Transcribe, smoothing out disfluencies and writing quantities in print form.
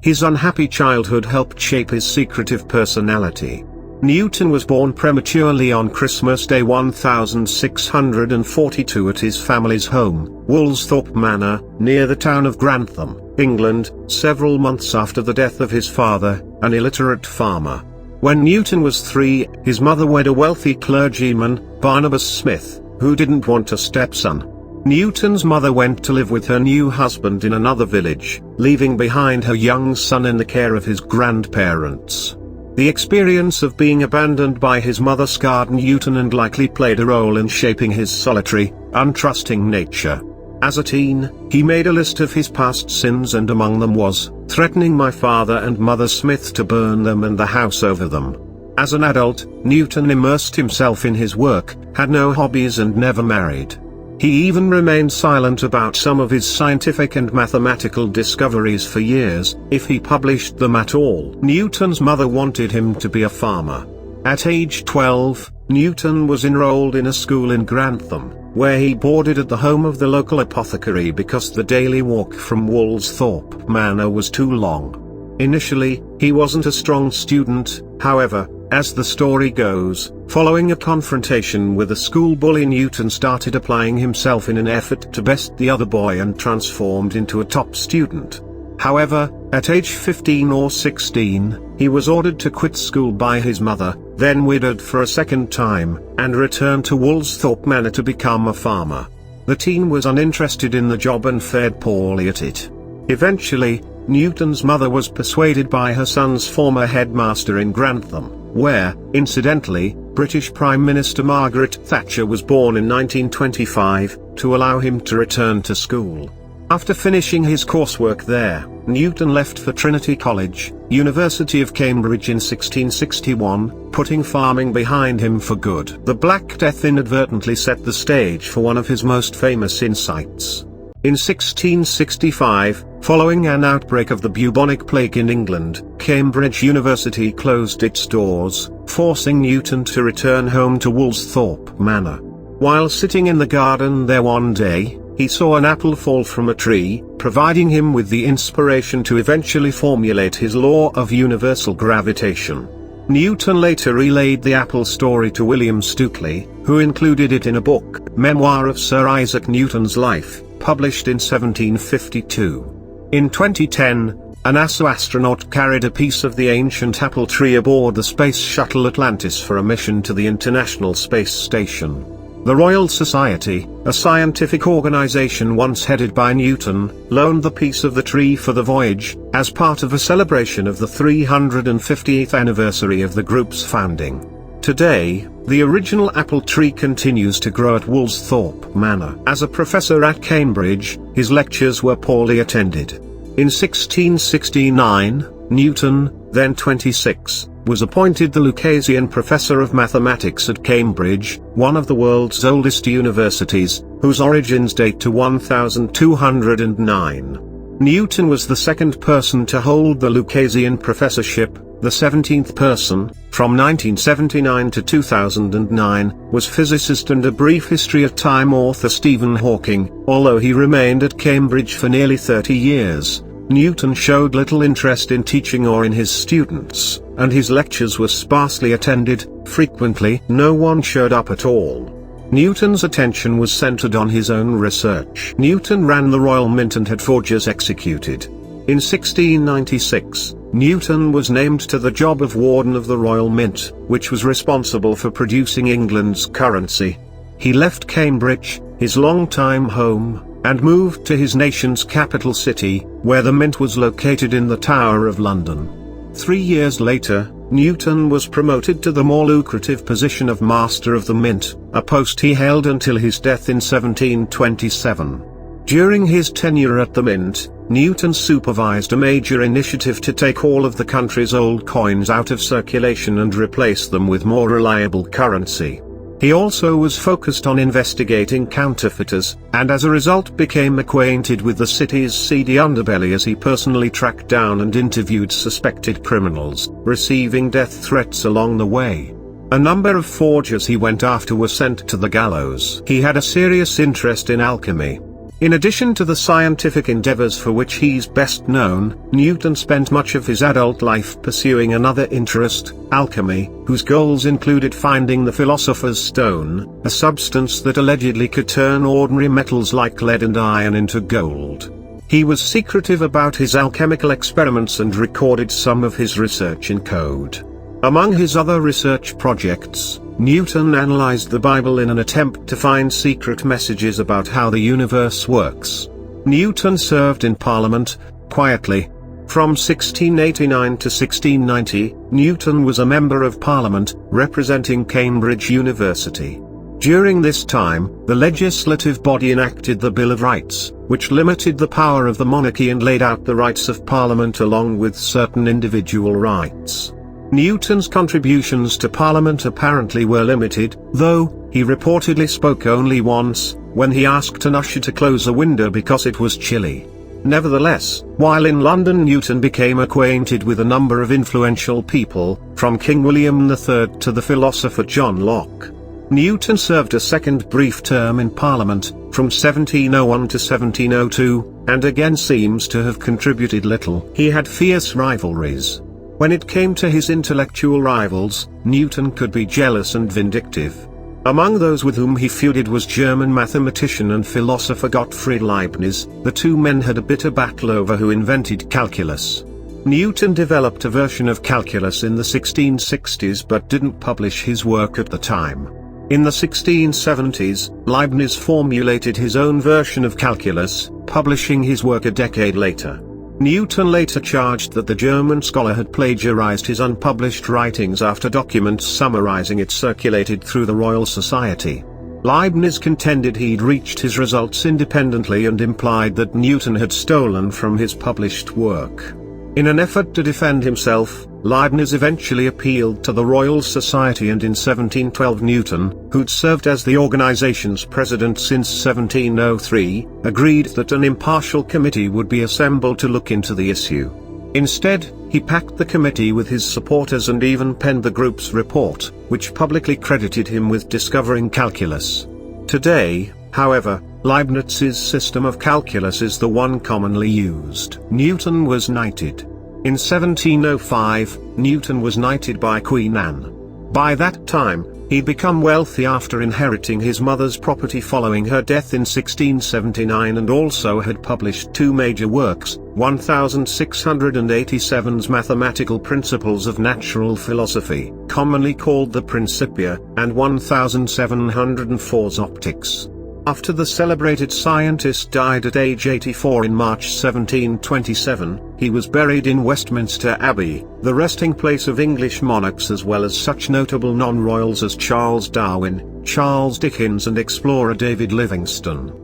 His unhappy childhood helped shape his secretive personality. Newton was born prematurely on Christmas Day 1642 at his family's home, Woolsthorpe Manor, near the town of Grantham, England, several months after the death of his father, an illiterate farmer. When Newton was 3, his mother wed a wealthy clergyman, Barnabas Smith, who didn't want a stepson. Newton's mother went to live with her new husband in another village, leaving behind her young son in the care of his grandparents. The experience of being abandoned by his mother scarred Newton and likely played a role in shaping his solitary, untrusting nature. As a teen, he made a list of his past sins, and among them was threatening my father and mother Smith to burn them and the house over them. As an adult, Newton immersed himself in his work, had no hobbies and never married. He even remained silent about some of his scientific and mathematical discoveries for years, if he published them at all. Newton's mother wanted him to be a farmer. At age 12, Newton was enrolled in a school in Grantham, where he boarded at the home of the local apothecary because the daily walk from Woolsthorpe Manor was too long. Initially, he wasn't a strong student, however. As the story goes, following a confrontation with a school bully, Newton started applying himself in an effort to best the other boy and transformed into a top student. However, at age 15 or 16, he was ordered to quit school by his mother, then widowed for a second time, and returned to Woolsthorpe Manor to become a farmer. The teen was uninterested in the job and fared poorly at it. Eventually, Newton's mother was persuaded by her son's former headmaster in Grantham, where, incidentally, British Prime Minister Margaret Thatcher was born in 1925, to allow him to return to school. After finishing his coursework there, Newton left for Trinity College, University of Cambridge in 1661, putting farming behind him for good. The Black Death inadvertently set the stage for one of his most famous insights. In 1665, following an outbreak of the bubonic plague in England, Cambridge University closed its doors, forcing Newton to return home to Woolsthorpe Manor. While sitting in the garden there one day, he saw an apple fall from a tree, providing him with the inspiration to eventually formulate his law of universal gravitation. Newton later relayed the apple story to William Stukeley, who included it in a book, Memoir of Sir Isaac Newton's Life, published in 1752. In 2010, a NASA astronaut carried a piece of the ancient apple tree aboard the Space Shuttle Atlantis for a mission to the International Space Station. The Royal Society, a scientific organization once headed by Newton, loaned the piece of the tree for the voyage, as part of a celebration of the 350th anniversary of the group's founding. Today, the original apple tree continues to grow at Woolsthorpe Manor. As a professor at Cambridge, his lectures were poorly attended. In 1669, Newton, then 26, was appointed the Lucasian Professor of Mathematics at Cambridge, one of the world's oldest universities, whose origins date to 1209. Newton was the second person to hold the Lucasian Professorship. The 17th person, from 1979 to 2009, was physicist and A Brief History of Time author Stephen Hawking. Although he remained at Cambridge for nearly 30 years, Newton showed little interest in teaching or in his students, and his lectures were sparsely attended. Frequently, no one showed up at all. Newton's attention was centered on his own research. Newton ran the Royal Mint and had forgers executed. In 1696, Newton was named to the job of Warden of the Royal Mint, which was responsible for producing England's currency. He left Cambridge, his long-time home, and moved to his nation's capital city, where the mint was located in the Tower of London. 3 years later, Newton was promoted to the more lucrative position of Master of the Mint, a post he held until his death in 1727. During his tenure at the Mint, Newton supervised a major initiative to take all of the country's old coins out of circulation and replace them with more reliable currency. He also was focused on investigating counterfeiters, and as a result became acquainted with the city's seedy underbelly as he personally tracked down and interviewed suspected criminals, receiving death threats along the way. A number of forgers he went after were sent to the gallows. He had a serious interest in alchemy. In addition to the scientific endeavors for which he's best known, Newton spent much of his adult life pursuing another interest, alchemy, whose goals included finding the philosopher's stone, a substance that allegedly could turn ordinary metals like lead and iron into gold. He was secretive about his alchemical experiments and recorded some of his research in code. Among his other research projects, Newton analyzed the Bible in an attempt to find secret messages about how the universe works. Newton served in Parliament, quietly. From 1689 to 1690, Newton was a Member of Parliament, representing Cambridge University. During this time, the legislative body enacted the Bill of Rights, which limited the power of the monarchy and laid out the rights of Parliament along with certain individual rights. Newton's contributions to Parliament apparently were limited, though he reportedly spoke only once, when he asked an usher to close a window because it was chilly. Nevertheless, while in London, Newton became acquainted with a number of influential people, from King William III to the philosopher John Locke. Newton served a second brief term in Parliament, from 1701 to 1702, and again seems to have contributed little. He had fierce rivalries. When it came to his intellectual rivals, Newton could be jealous and vindictive. Among those with whom he feuded was German mathematician and philosopher Gottfried Leibniz. The two men had a bitter battle over who invented calculus. Newton developed a version of calculus in the 1660s but didn't publish his work at the time. In the 1670s, Leibniz formulated his own version of calculus, publishing his work a decade later. Newton later charged that the German scholar had plagiarized his unpublished writings after documents summarizing it circulated through the Royal Society. Leibniz contended he'd reached his results independently and implied that Newton had stolen from his published work. In an effort to defend himself, Leibniz eventually appealed to the Royal Society, and in 1712 Newton, who'd served as the organization's president since 1703, agreed that an impartial committee would be assembled to look into the issue. Instead, he packed the committee with his supporters and even penned the group's report, which publicly credited him with discovering calculus. Today, however, Leibniz's system of calculus is the one commonly used. Newton was knighted. In 1705, Newton was knighted by Queen Anne. By that time, he'd become wealthy after inheriting his mother's property following her death in 1679, and also had published two major works, 1687's Mathematical Principles of Natural Philosophy, commonly called the Principia, and 1704's Optics. After the celebrated scientist died at age 84 in March 1727, he was buried in Westminster Abbey, the resting place of English monarchs as well as such notable non-royals as Charles Darwin, Charles Dickens and explorer David Livingstone.